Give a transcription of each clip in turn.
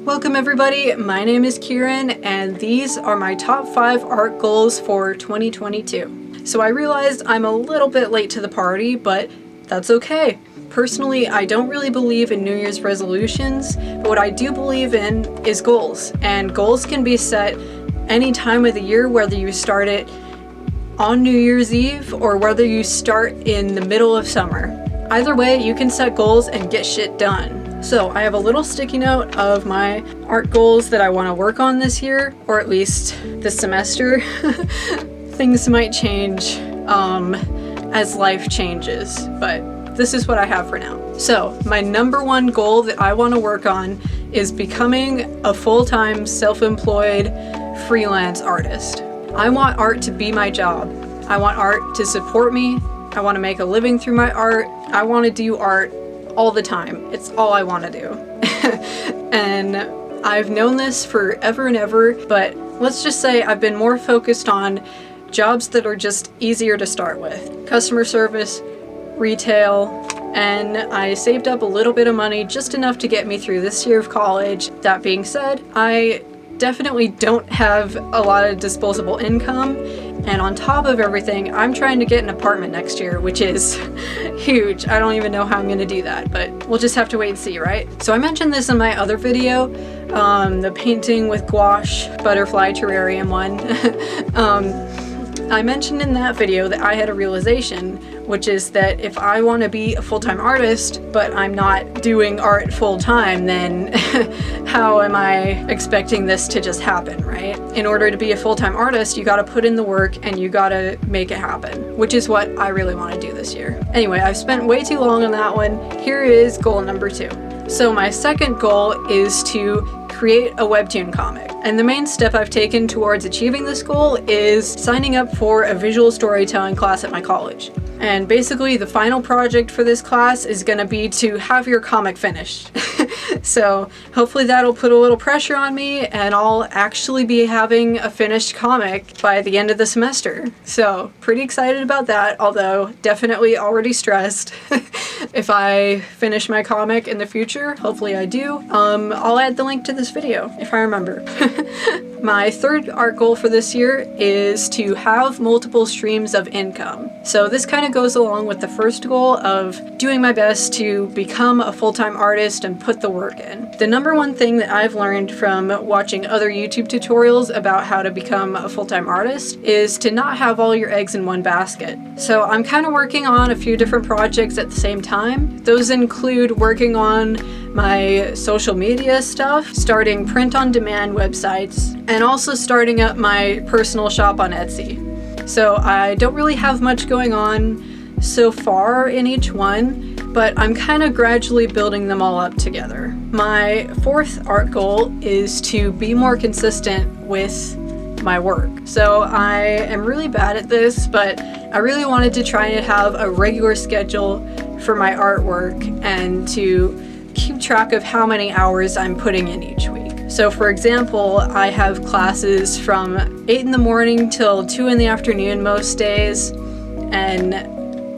Welcome everybody, my name is Kieran and these are my top 5 art goals for 2022. So I realized I'm a little bit late to the party, but that's okay. Personally, I don't really believe in New Year's resolutions, but what I do believe in is goals. And goals can be set any time of the year, whether you start it on New Year's Eve or whether you start in the middle of summer. Either way, you can set goals and get shit done. So I have a little sticky note of my art goals that I want to work on this year, or at least this semester. Things might change as life changes, but this is what I have for now. So my number one goal that I want to work on is becoming a full-time self-employed freelance artist. I want art to be my job. I want art to support me. I want to make a living through my art. I want to do art all the time. It's all I want to do. And I've known this forever and ever, but let's just say I've been more focused on jobs that are just easier to start with. Customer service, retail, and I saved up a little bit of money, just enough to get me through this year of college. That being said, I definitely don't have a lot of disposable income, and on top of everything, I'm trying to get an apartment next year, which is huge. I don't even know how I'm gonna do that, but we'll just have to wait and see, right? So I mentioned this in my other video, the painting with gouache butterfly terrarium one. I mentioned in that video that I had a realization, which is that if I want to be a full-time artist, but I'm not doing art full-time, then how am I expecting this to just happen, right? In order to be a full-time artist, you gotta put in the work and you gotta make it happen, which is what I really want to do this year. Anyway, I've spent way too long on that one. Here is goal number 2. So my second goal is to create a webtoon comic. And the main step I've taken towards achieving this goal is signing up for a visual storytelling class at my college. And basically the final project for this class is going to be to have your comic finished. So hopefully that'll put a little pressure on me and I'll actually be having a finished comic by the end of the semester. So pretty excited about that, although definitely already stressed. If I finish my comic in the future, hopefully I do, I'll add the link to this video if I remember. My third art goal for this year is to have multiple streams of income. So this kind of goes along with the first goal of doing my best to become a full-time artist and put the work in. The number one thing that I've learned from watching other YouTube tutorials about how to become a full-time artist is to not have all your eggs in one basket. So I'm kind of working on a few different projects at the same time. Those include working on my social media stuff, starting print-on-demand websites, and also starting up my personal shop on Etsy. So I don't really have much going on so far in each one, but I'm kind of gradually building them all up together. My fourth art goal is to be more consistent with my work. So I am really bad at this, but I really wanted to try and have a regular schedule for my artwork and to keep track of how many hours I'm putting in each week. So for example, I have classes from 8 in the morning till 2 in the afternoon most days, and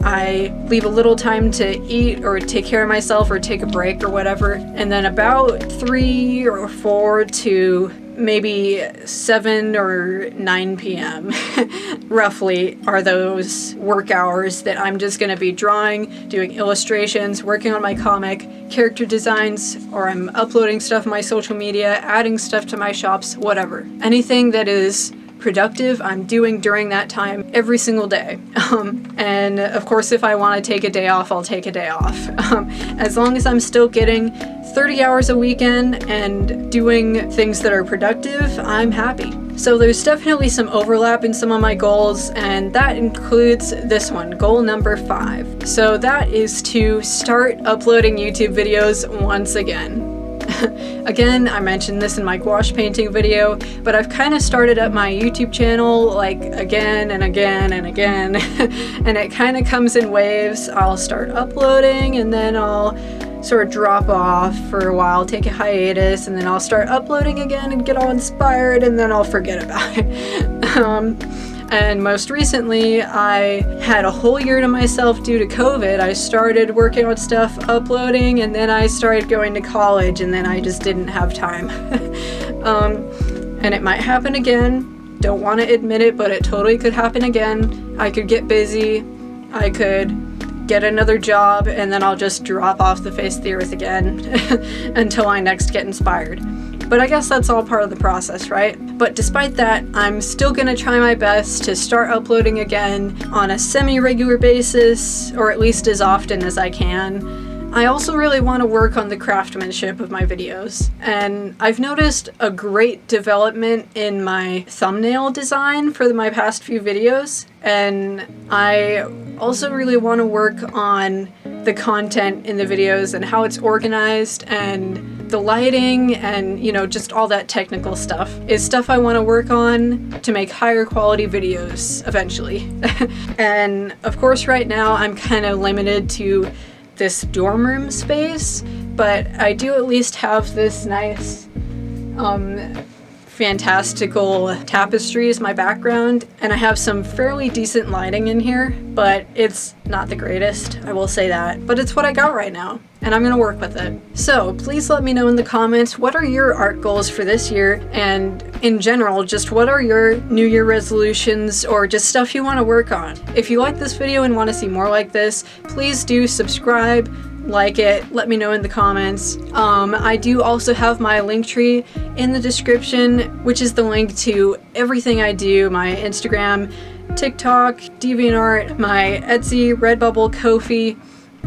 I leave a little time to eat or take care of myself or take a break or whatever, and then about 3 or 4 to maybe 7 or 9 p.m. roughly are those work hours that I'm just going to be drawing, doing illustrations, working on my comic, character designs, or I'm uploading stuff on my social media, adding stuff to my shops, whatever. Anything that is productive I'm doing during that time every single day. And of course if I want to take a day off, I'll take a day off. As long as I'm still getting 30 hours a weekend and doing things that are productive, I'm happy. So there's definitely some overlap in some of my goals, and that includes this one, goal number 5. So that is to start uploading YouTube videos once again. Again, I mentioned this in my gouache painting video, but I've kind of started up my YouTube channel like again and again and again, and it kind of comes in waves. I'll start uploading and then I'll sort of drop off for a while, take a hiatus, and then I'll start uploading again and get all inspired, and then I'll forget about it. And most recently, I had a whole year to myself due to COVID. I started working on stuff, uploading, and then I started going to college, and then I just didn't have time. And it might happen again. Don't want to admit it, but it totally could happen again. I could get busy. I could get another job, and then I'll just drop off the face of the earth again until I next get inspired. But I guess that's all part of the process, right? But despite that, I'm still gonna try my best to start uploading again on a semi-regular basis, or at least as often as I can. I also really want to work on the craftsmanship of my videos, and I've noticed a great development in my thumbnail design for my past few videos, and I also really want to work on the content in the videos and how it's organized, and the lighting, and just all that technical stuff is stuff I want to work on to make higher quality videos eventually. And of course right now I'm kind of limited to this dorm room space, but I do at least have this nice fantastical tapestry as my background, and I have some fairly decent lighting in here, but it's not the greatest, I will say that, but it's what I got right now, and I'm gonna work with it. So please let me know in the comments, what are your art goals for this year, and in general, just what are your New Year resolutions or just stuff you want to work on. If you like this video and want to see more like this, please do subscribe, like it, let me know in the comments. I do also have my Linktree in the description, which is the link to everything I do, my Instagram, TikTok, DeviantArt, my Etsy, Redbubble, Ko-fi.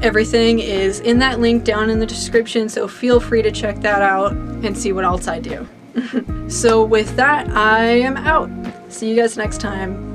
Everything is in that link down in the description, so feel free to check that out and see what else I do. So with that, I am out. See you guys next time.